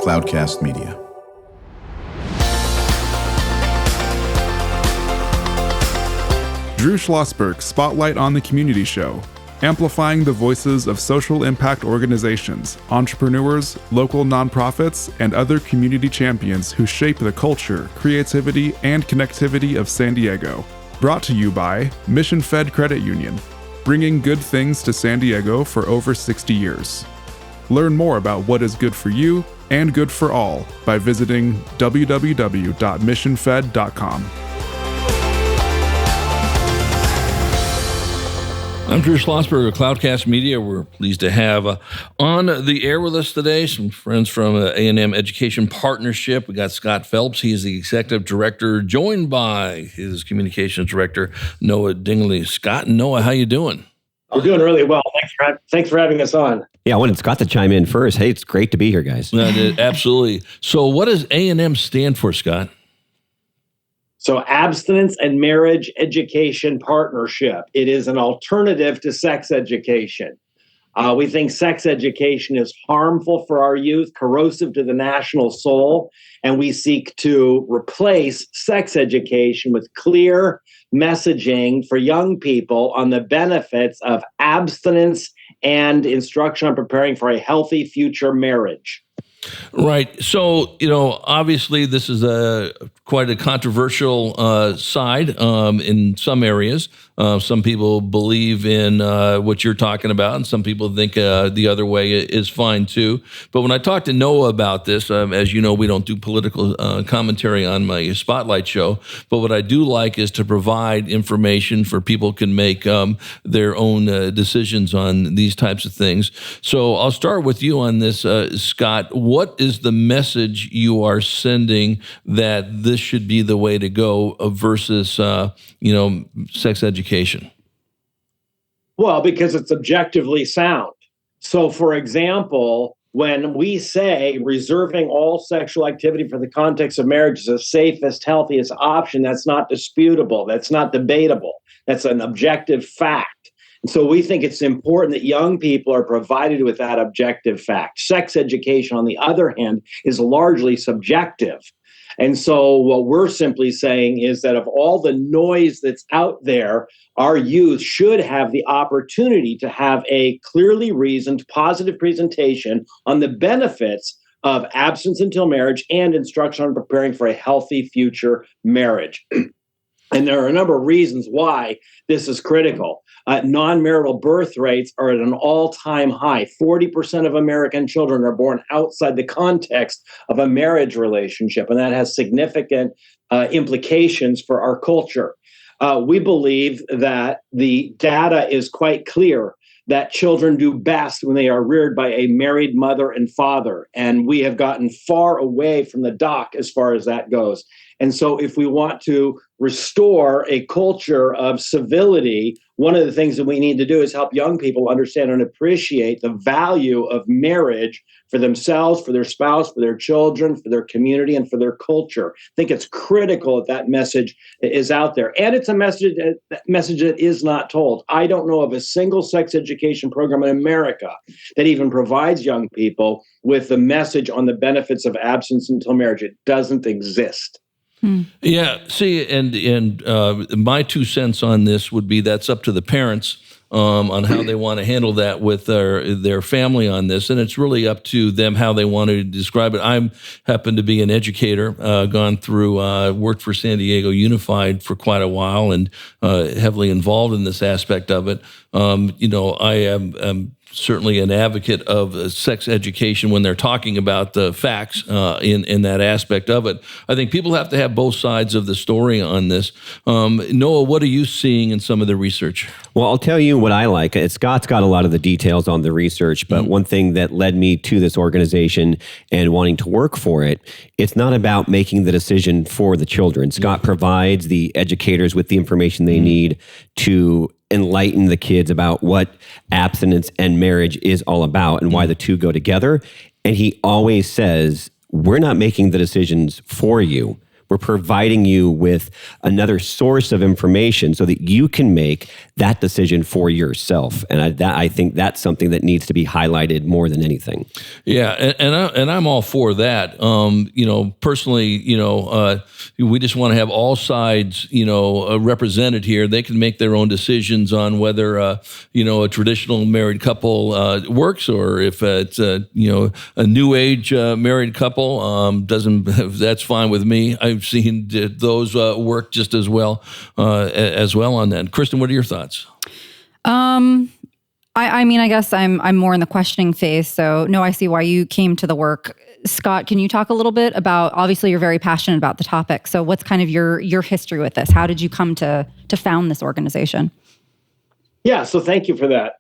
Cloudcast Media. Drew Schlosberg Spotlight on the Community Show, amplifying the voices of social impact organizations, entrepreneurs, local nonprofits, and other community champions who shape the culture, creativity, and connectivity of San Diego. Brought to you by Mission Fed Credit Union, bringing good things to San Diego for over 60 years. Learn more about what is good for you and good for all by visiting www.missionfed.com. I'm Drew Schlosberg of Cloudcast Media. We're pleased to have on the air with us today some friends from the A&M Education Partnership. We got Scott Phelps. He is the Executive Director, joined by his Communications Director, Noah Dingley. Scott and Noah, how you doing? We're doing really well. Thanks for having us on. Yeah, I wanted Scott to chime in first. Hey, it's great to be here, guys. Absolutely. So what does A&M stand for, Scott? So Abstinence and Marriage Education Partnership. It is an alternative to sex education. We think sex education is harmful for our youth, corrosive to the national soul, and we seek to replace sex education with clear messaging for young people on the benefits of abstinence and instruction on preparing for a healthy future marriage. Right. So, obviously this is quite a controversial side in some areas. Some people believe in what you're talking about, and some people think the other way is fine too. But when I talked to Noah about this, as you know, we don't do political commentary on my Spotlight show. But what I do like is to provide information for people can make their own decisions on these types of things. So I'll start with you on this, Scott. What is the message you are sending that this should be the way to go versus, sex education? Well, because it's objectively sound. So, for example, when we say reserving all sexual activity for the context of marriage is the safest, healthiest option, that's not disputable. That's not debatable. That's an objective fact. And so we think it's important that young people are provided with that objective fact. Sex education, on the other hand, is largely subjective. And so what we're simply saying is that of all the noise that's out there, our youth should have the opportunity to have a clearly reasoned, positive presentation on the benefits of abstinence until marriage and instruction on preparing for a healthy future marriage. And there are a number of reasons why this is critical. Non-marital birth rates are at an all-time high. 40% of American children are born outside the context of a marriage relationship, and that has significant implications for our culture. We believe that the data is quite clear that children do best when they are reared by a married mother and father, and we have gotten far away from the dock as far as that goes. And so if we want to restore a culture of civility, one of the things that we need to do is help young people understand and appreciate the value of marriage for themselves, for their spouse, for their children, for their community, and for their culture. I think it's critical that message is out there. And it's a message that is not told. I don't know of a single sex education program in America that even provides young people with the message on the benefits of abstinence until marriage. It doesn't exist. Yeah, see, and my 2 cents on this would be that's up to the parents on how they want to handle that with their family on this, and it's really up to them how they want to describe it. I happen to be an educator, gone through, worked for San Diego Unified for quite a while, and heavily involved in this aspect of it. I am certainly an advocate of sex education when they're talking about the facts in that aspect of it. I think people have to have both sides of the story on this. Noah, what are you seeing in some of the research? Well, I'll tell you what I like. Scott's got a lot of the details on the research, but one thing that led me to this organization and wanting to work for it, it's not about making the decision for the children. Scott provides the educators with the information they need to enlighten the kids about what abstinence and marriage is all about and why the two go together. And he always says, we're not making the decisions for you. We're providing you with another source of information so that you can make that decision for yourself. And I think that's something that needs to be highlighted more than anything. Yeah, and I'm all for that. Personally, we just want to have all sides, represented here. They can make their own decisions on whether, a traditional married couple works, or if it's a new age married couple that's fine with me. I've seen those work just as well on that. Kristen, what are your thoughts? I guess I'm more in the questioning phase. So no, I see why you came to the work. Scott, can you talk a little bit about, obviously you're very passionate about the topic. So what's kind of your history with this? How did you come to found this organization? Yeah, so thank you for that.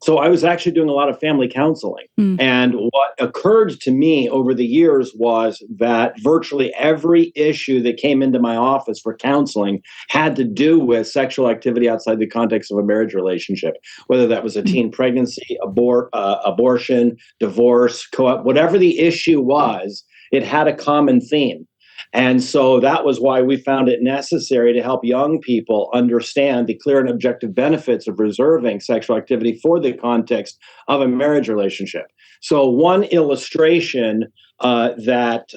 So I was actually doing a lot of family counseling. And what occurred to me over the years was that virtually every issue that came into my office for counseling had to do with sexual activity outside the context of a marriage relationship, whether that was a teen pregnancy, abortion, divorce, co-op, whatever the issue was, it had a common theme. And so that was why we found it necessary to help young people understand the clear and objective benefits of reserving sexual activity for the context of a marriage relationship. So one illustration that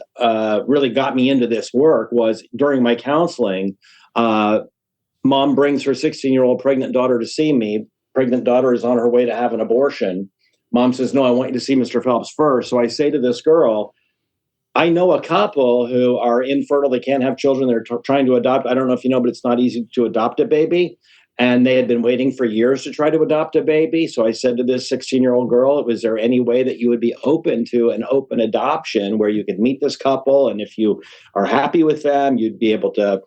really got me into this work was during my counseling, mom brings her 16-year-old pregnant daughter to see me. Pregnant daughter is on her way to have an abortion. Mom says, "No, I want you to see Mr. Phelps first." So I say to this girl, I know a couple who are infertile. They can't have children. They're trying to adopt. I don't know if you know, but it's not easy to adopt a baby. And they had been waiting for years to try to adopt a baby. So I said to this 16-year-old girl, was there any way that you would be open to an open adoption where you could meet this couple? And if you are happy with them, you'd be able to,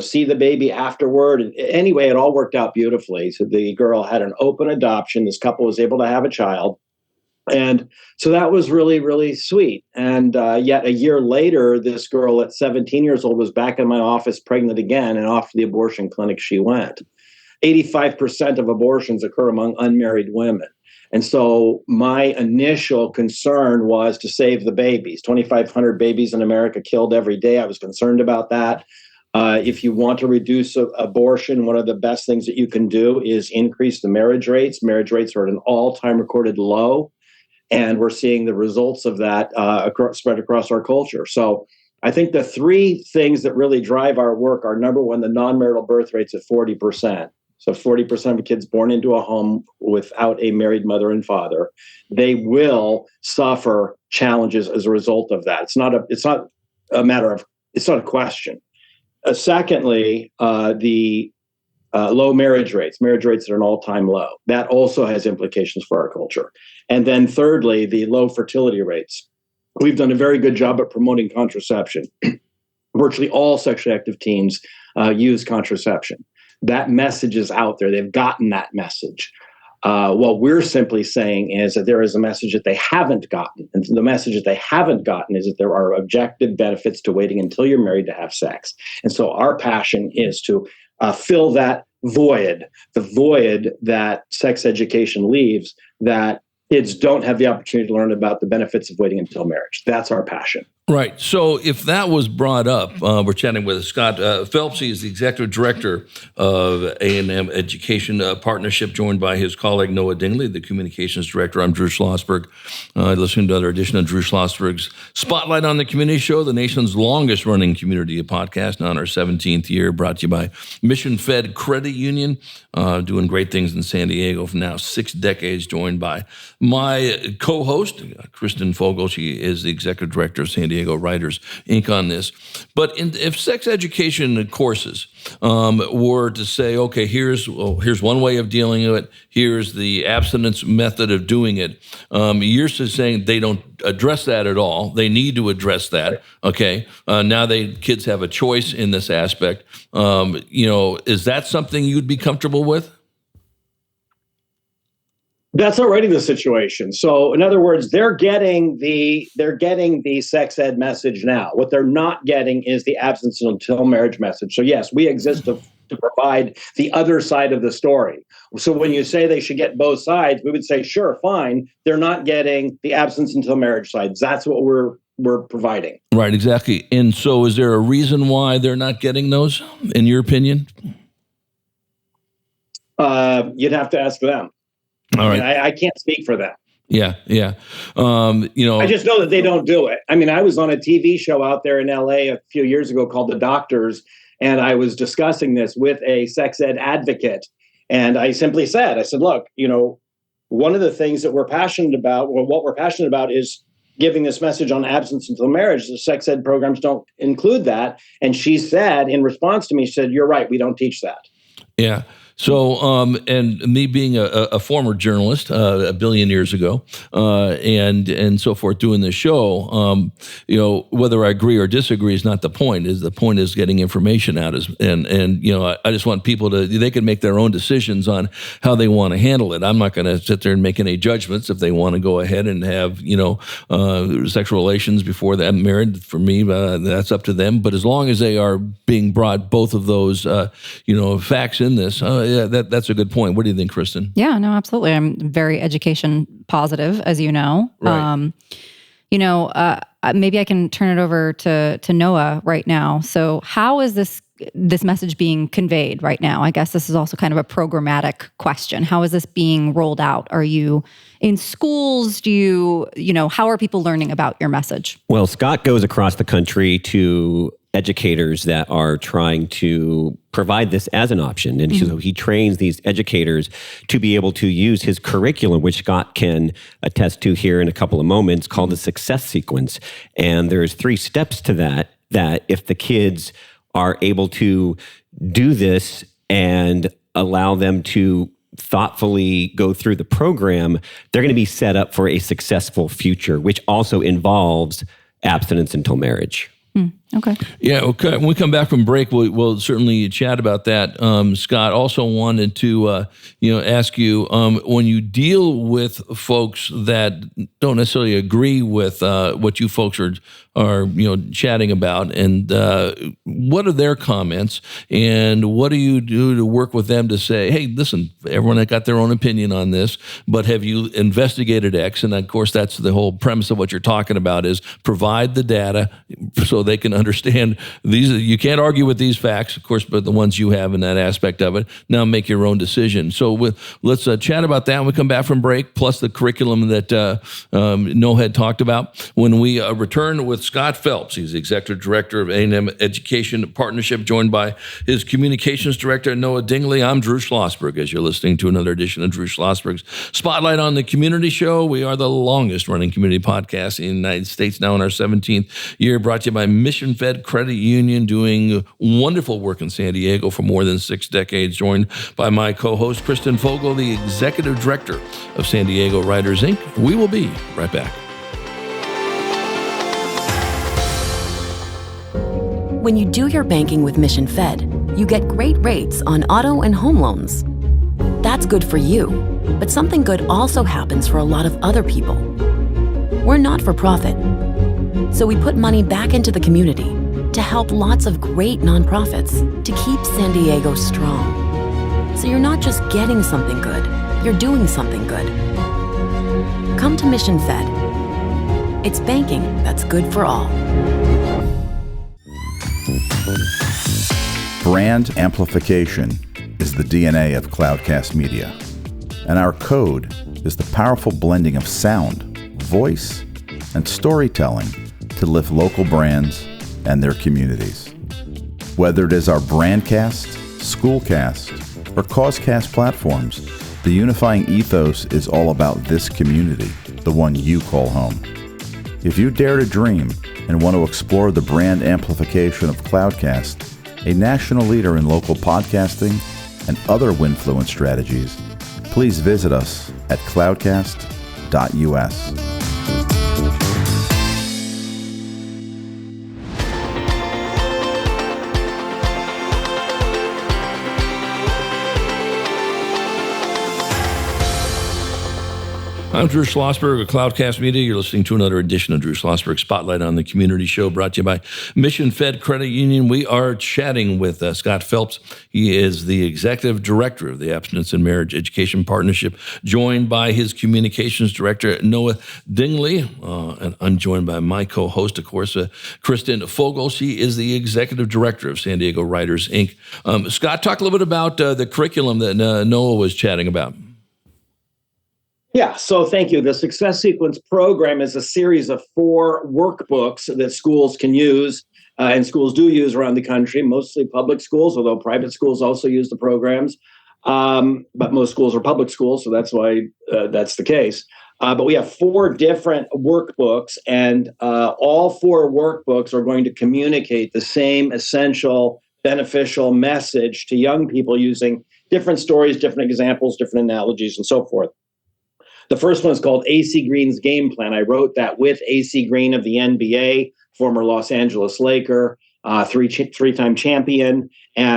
see the baby afterward. And anyway, it all worked out beautifully. So the girl had an open adoption. This couple was able to have a child. And so that was really, really sweet. And yet a year later, this girl at 17 years old was back in my office pregnant again, and off to the abortion clinic she went. 85% of abortions occur among unmarried women. And so my initial concern was to save the babies. 2,500 babies in America killed every day. I was concerned about that. If you want to reduce abortion, one of the best things that you can do is increase the marriage rates. Marriage rates are at an all-time recorded low. And we're seeing the results of that spread across our culture. So I think the three things that really drive our work are, number one, the non-marital birth rate's at 40%. So 40% of kids born into a home without a married mother and father, they will suffer challenges as a result of that. It's not a question. Secondly, the low marriage rates are an all-time low. That also has implications for our culture. And then thirdly, the low fertility rates. We've done a very good job at promoting contraception. Virtually all sexually active teens use contraception. That message is out there. They've gotten that message. What we're simply saying is that there is a message that they haven't gotten. And the message that they haven't gotten is that there are objective benefits to waiting until you're married to have sex. And so our passion is to fill that void, the void that sex education leaves, that kids don't have the opportunity to learn about the benefits of waiting until marriage. That's our passion. Right. So if that was brought up, we're chatting with Scott Phelps. He is the executive director of A&M Education Partnership, joined by his colleague Noah Dingley, the communications director. I'm Drew Schlosberg. Listening to another edition of Drew Schlosberg's Spotlight on the Community Show, the nation's longest-running community podcast, now in our 17th year, brought to you by Mission Fed Credit Union, doing great things in San Diego for now 6 decades, joined by my co-host, Kristen Fogel. She is the executive director of San Diego Writers Inc. on this. But if sex education courses were to say, okay, here's one way of dealing with it, here's the abstinence method of doing it, you're just saying they don't address that at all. They need to address that. Okay, now kids have a choice in this aspect. Is that something you'd be comfortable with? That's already the situation. So in other words, they're getting the sex ed message now. What they're not getting is the abstinence until marriage message. So yes, we exist to provide the other side of the story. So when you say they should get both sides, we would say, sure, fine. They're not getting the abstinence until marriage side. That's what we're we're providing. Right, exactly. And so is there a reason why they're not getting those, in your opinion? You'd have to ask them. All right. I can't speak for them. Yeah. I just know that they don't do it. I mean, I was on a TV show out there in LA a few years ago called The Doctors, and I was discussing this with a sex ed advocate. And I simply said, look, one of the things that we're passionate about, or what we're passionate about, is giving this message on abstinence until marriage. The sex ed programs don't include that. And she said, in response to me, she said, "You're right, we don't teach that." Yeah. So, and me being a former journalist a billion years ago, and so forth, doing this show, whether I agree or disagree is not the point. The point is getting information out. And I just want people they can make their own decisions on how they want to handle it. I'm not going to sit there and make any judgments if they want to go ahead and have sexual relations before they're married. For me, that's up to them. But as long as they are being brought both of those facts in this. Yeah, that's a good point. What do you think, Kristen? Yeah, no, absolutely. I'm very education positive, as you know. Right. Maybe I can turn it over to Noah right now. So how is this message being conveyed right now? I guess this is also kind of a programmatic question. How is this being rolled out? Are you in schools? How are people learning about your message? Well, Scott goes across the country to educators that are trying to provide this as an option. And so he trains these educators to be able to use his curriculum, which Scott can attest to here in a couple of moments, called the success sequence. And there's 3 steps to that if the kids are able to do this and allow them to thoughtfully go through the program, they're going to be set up for a successful future, which also involves abstinence until marriage. Okay. Yeah. Okay. When we come back from break, we'll certainly chat about that. Scott, also wanted to ask you when you deal with folks that don't necessarily agree with what you folks are chatting about, and what are their comments, and what do you do to work with them to say, hey, listen, everyone that got their own opinion on this, but have you investigated X? And of course, that's the whole premise of what you're talking about, is provide the data so they can understand these. You can't argue with these facts, of course, but the ones you have in that aspect of it. Now make your own decision. So let's chat about that when we come back from break, plus the curriculum that Noah had talked about. When we return with Scott Phelps, he's the Executive Director of A&M Education Partnership, joined by his Communications Director, Noah Dingley. I'm Drew Schlosberg, as you're listening to another edition of Drew Schlosberg's Spotlight on the Community Show. We are the longest running community podcast in the United States, now in our 17th year, brought to you by Mission Fed Credit Union, doing wonderful work in San Diego for more than 6 decades, joined by my co-host, Kristen Fogel, the Executive Director of San Diego Writers, Inc. We will be right back. When you do your banking with Mission Fed, you get great rates on auto and home loans. That's good for you, but something good also happens for a lot of other people. We're not for profit, so we put money back into the community to help lots of great nonprofits to keep San Diego strong. So you're not just getting something good, you're doing something good. Come to Mission Fed. It's banking that's good for all. Brand amplification is the DNA of Cloudcast Media, and our code is the powerful blending of sound, voice, and storytelling to lift local brands and their communities. Whether it is our Brandcast, Schoolcast, or Causecast platforms, the unifying ethos is all about this community, the one you call home. If you dare to dream and want to explore the brand amplification of Cloudcast, a national leader in local podcasting and other Winfluence strategies, please visit us at cloudcast.us. I'm Drew Schlosberg of Cloudcast Media. You're listening to another edition of Drew Schlosberg Spotlight on the Community Show, brought to you by Mission Fed Credit Union. We are chatting with Scott Phelps. He is the Executive Director of the Abstinence and Marriage Education Partnership, joined by his Communications Director, Noah Dingley. And I'm joined by my co-host, of course, Kristen Fogel. She is the Executive Director of San Diego Writers, Inc. Scott, talk a little bit about the curriculum that Noah was chatting about. Yeah, so thank you. The Success Sequence program is a series of 4 workbooks that schools can use, and schools do use around the country, mostly public schools, although private schools also use the programs. But most schools are public schools, so that's why that's the case. But we have 4 different workbooks, and all 4 workbooks are going to communicate the same essential, beneficial message to young people using different stories, different examples, different analogies, and so forth. The first one is called AC Green's Game Plan. I wrote that with AC Green of the NBA, former Los Angeles Laker, three-time champion.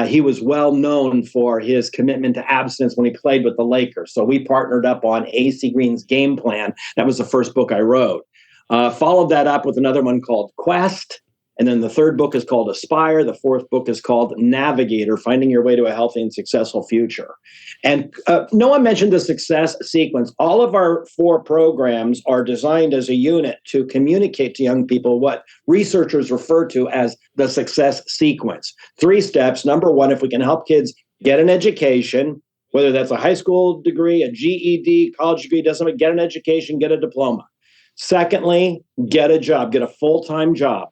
He was well known for his commitment to abstinence when he played with the Lakers. So we partnered up on AC Green's Game Plan. That was the first book I wrote. Followed that up with another one called Quest. And then the third book is called Aspire. The fourth book is called Navigator, Finding Your Way to a Healthy and Successful Future. And no one mentioned the Success Sequence. All of our 4 programs are designed as a unit to communicate to young people what researchers refer to as the Success Sequence. 3 steps. Number 1, if we can help kids get an education, whether that's a high school degree, a GED, college degree, doesn't matter, get an education, get a diploma. Secondly, get a job, get a full-time job.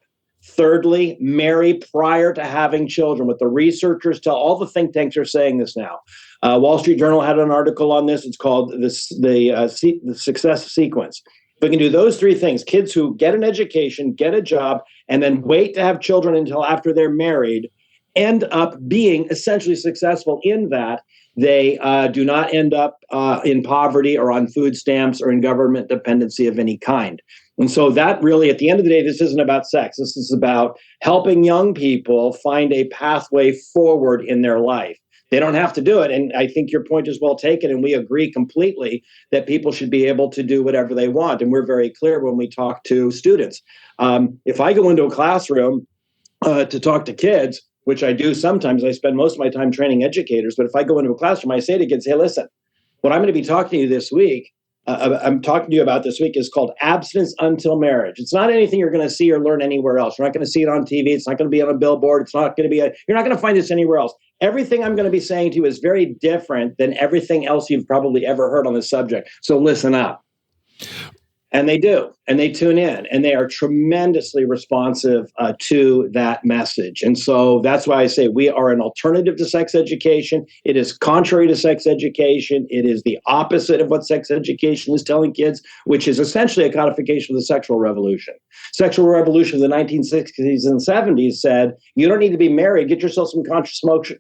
Thirdly, marry prior to having children. What the researchers tell, all the think tanks are saying this now. Wall Street Journal had an article on this. It's called the Success Sequence. If we can do those 3 things, kids who get an education, get a job, and then wait to have children until after they're married, end up being essentially successful in that. They do not end up in poverty or on food stamps or in government dependency of any kind. And so that really, at the end of the day, this isn't about sex. This is about helping young people find a pathway forward in their life. They don't have to do it. And I think your point is well taken. And we agree completely that people should be able to do whatever they want. And we're very clear when we talk to students. If I go into a classroom to talk to kids, which I do sometimes, I spend most of my time training educators. But if I go into a classroom, I say to kids, hey, listen, what I'm going to be talking to you this week, I'm talking to you about this week is called Abstinence Until Marriage. It's not anything you're going to see or learn anywhere else. You're not going to see it on TV. It's not going to be on a billboard. It's not going to be you're not going to find this anywhere else. Everything I'm going to be saying to you is very different than everything else you've probably ever heard on this subject. So listen up. And they do, and they tune in, and they are tremendously responsive to that message. And so that's why I say we are an alternative to sex education. It is contrary to sex education. It is the opposite of what sex education is telling kids, which is essentially a codification of the sexual revolution. Sexual revolution of the 1960s and 70s said, you don't need to be married. Get yourself some contraception,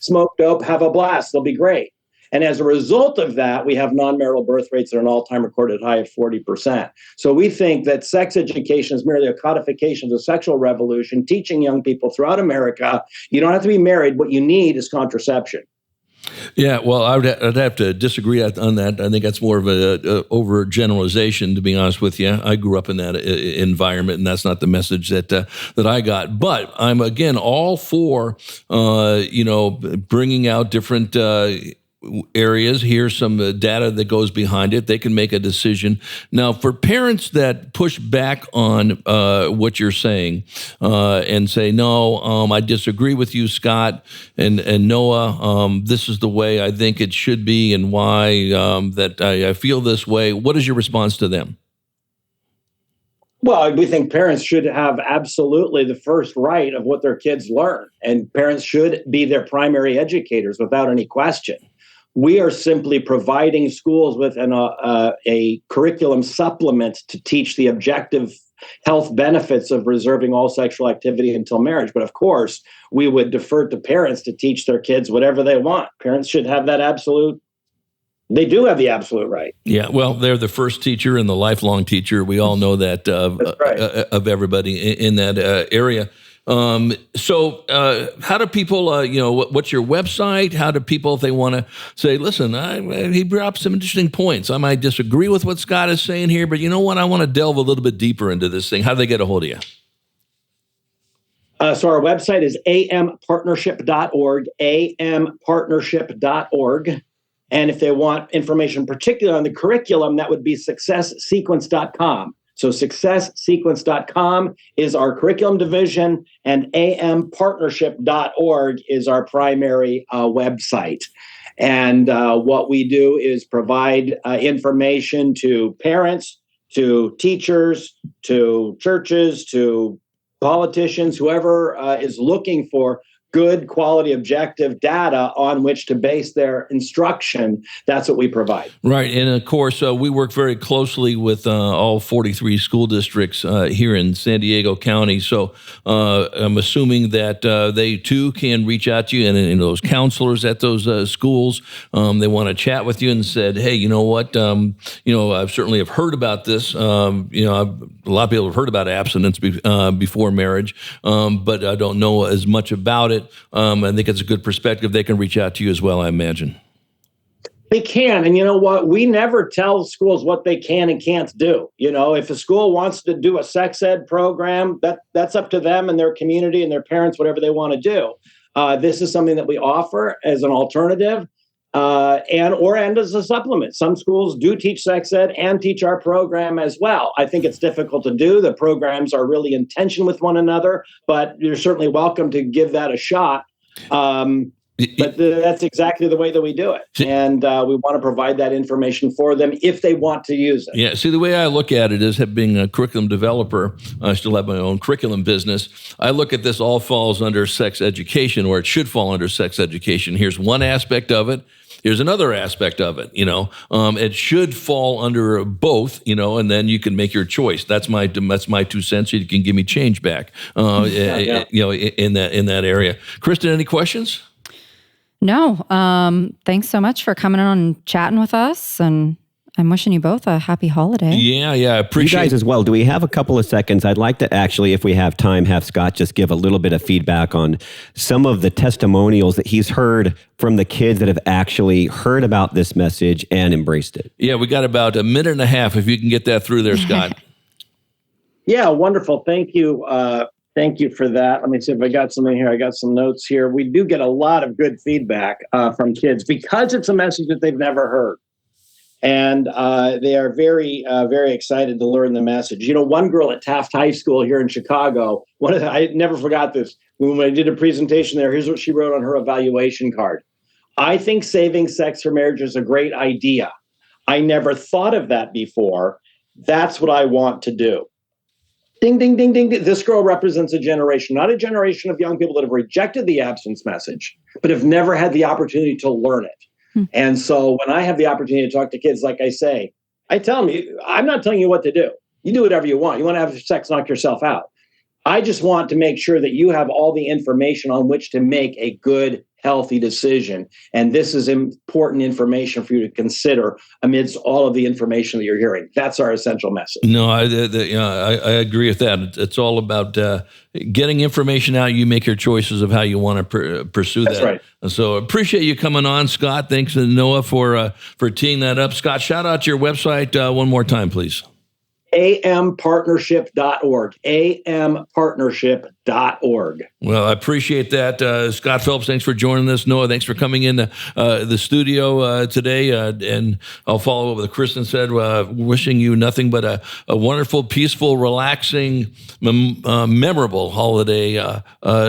smoke dope, have a blast. They'll be great. And as a result of that, we have non-marital birth rates that are an all-time recorded high of 40%. So we think that sex education is merely a codification of the sexual revolution, teaching young people throughout America, you don't have to be married. What you need is contraception. Yeah, well, I'd have to disagree on that. I think that's more of a overgeneralization, to be honest with you. I grew up in that environment, and that's not the message that I got. But I'm, again, all for, bringing out different areas. Here's some data that goes behind it. They can make a decision. Now, for parents that push back on what you're saying and say, no, I disagree with you, Scott and Noah, this is the way I think it should be and why that I feel this way. What is your response to them? Well, we think parents should have absolutely the first right of what their kids learn, and parents should be their primary educators without any question. We are simply providing schools with a curriculum supplement to teach the objective health benefits of reserving all sexual activity until marriage. But of course, we would defer to parents to teach their kids whatever they want. Parents should have that they do have the absolute right. Yeah, well, they're the first teacher and the lifelong teacher. We all know that That's right. Of everybody in that area. So how do people, what's your website? How do people, if they want to say, listen, he brought up some interesting points. I might disagree with what Scott is saying here, but you know what? I want to delve a little bit deeper into this thing. How do they get a hold of you? So our website is ampartnership.org, ampartnership.org. And if they want information particular on the curriculum, that would be successsequence.com. So successsequence.com is our curriculum division, and ampartnership.org is our primary website. And what we do is provide information to parents, to teachers, to churches, to politicians, whoever is looking for good quality objective data on which to base their instruction. That's what we provide. Right. And of course, we work very closely with all 43 school districts here in San Diego County. So I'm assuming that they too can reach out to you, and those counselors at those schools, they want to chat with you and said, hey, you know what? I've certainly have heard about this. A lot of people have heard about abstinence before marriage, but I don't know as much about it. I think it's a good perspective. They can reach out to you as well, I imagine. They can. And you know what? We never tell schools what they can and can't do. If a school wants to do a sex ed program, that's up to them and their community and their parents, whatever they want to do. This is something that we offer as an alternative and as a supplement. Some schools do teach sex ed and teach our program as well. I think it's difficult to do. The programs are really in tension with one another, but you're certainly welcome to give that a shot. But that's exactly the way that we do it. And we want to provide that information for them if they want to use it. Yeah. See, the way I look at it is being a curriculum developer, I still have my own curriculum business. I look at this all falls under sex education, or it should fall under sex education. Here's one aspect of it. Here's another aspect of it, it should fall under both, and then you can make your choice. That's my 2 cents. You can give me change back, in that area. Kristen, any questions? No. Thanks so much for coming on and chatting with us, and I'm wishing you both a happy holiday. Yeah, I appreciate you guys as well. Do we have a couple of seconds? I'd like to actually, if we have time, have Scott just give a little bit of feedback on some of the testimonials that he's heard from the kids that have actually heard about this message and embraced it. Yeah, we got about a minute and a half, if you can get that through there, Scott. Yeah, wonderful. Thank you. Thank you for that. Let me see if I got something here. I got some notes here. We do get a lot of good feedback from kids because it's a message that they've never heard. And they are very, very excited to learn the message. One girl at Taft High School here in Chicago, I never forgot this. When I did a presentation there, here's what she wrote on her evaluation card. I think saving sex for marriage is a great idea. I never thought of that before. That's what I want to do. Ding, ding, ding, ding. This girl represents a generation, not a generation of young people that have rejected the abstinence message, but have never had the opportunity to learn it. And so when I have the opportunity to talk to kids, like I say, I tell them, I'm not telling you what to do. You do whatever you want. You want to have sex, knock yourself out. I just want to make sure that you have all the information on which to make a good, healthy decision. And this is important information for you to consider amidst all of the information that you're hearing. That's our essential message. No, I agree with that. It's all about getting information out. You make your choices of how you want to pursue that. That's right. So appreciate you coming on, Scott. Thanks to Noah for teeing that up. Scott, shout out to your website one more time, please. ampartnership.org. ampartnership.org. Well, I appreciate that. Scott Phelps, thanks for joining us. Noah, thanks for coming in the studio today. And I'll follow up with what Kristen said, wishing you nothing but a wonderful, peaceful, relaxing, memorable holiday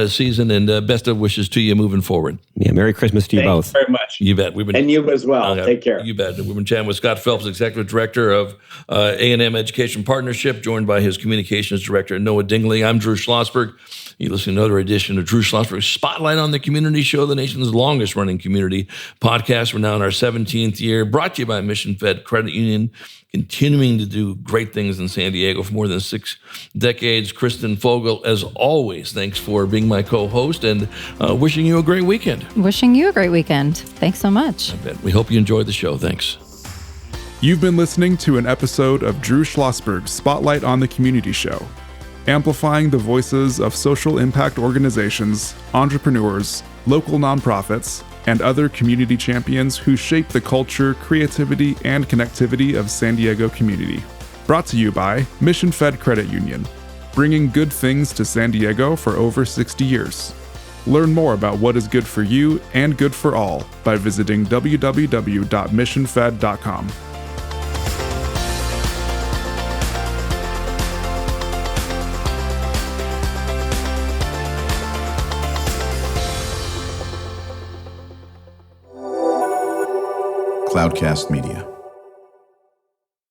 season, and best of wishes to you moving forward. Yeah, Merry Christmas to you both. Thanks very much. You bet. And you as well. Take care. You bet. We've been chatting with Scott Phelps, Executive Director of A&M Education Partnership, joined by his Communications Director, Noah Dingley. I'm Drew Schlossberg. You listen to another edition of Drew Schlosberg's Spotlight on the Community Show, the nation's longest-running community podcast. We're now in our 17th year, brought to you by Mission Fed Credit Union, continuing to do great things in San Diego for more than 6 decades. Kristen Fogel, as always, thanks for being my co-host, and wishing you a great weekend. Wishing you a great weekend. Thanks so much. I bet. We hope you enjoyed the show. Thanks. You've been listening to an episode of Drew Schlossberg's Spotlight on the Community Show. amplifying the voices of social impact organizations, entrepreneurs, local nonprofits, and other community champions who shape the culture, creativity, and connectivity of San Diego community. Brought to you by Mission Fed Credit Union, bringing good things to San Diego for over 60 years. Learn more about what is good for you and good for all by visiting www.missionfed.com. Cloudcast Media.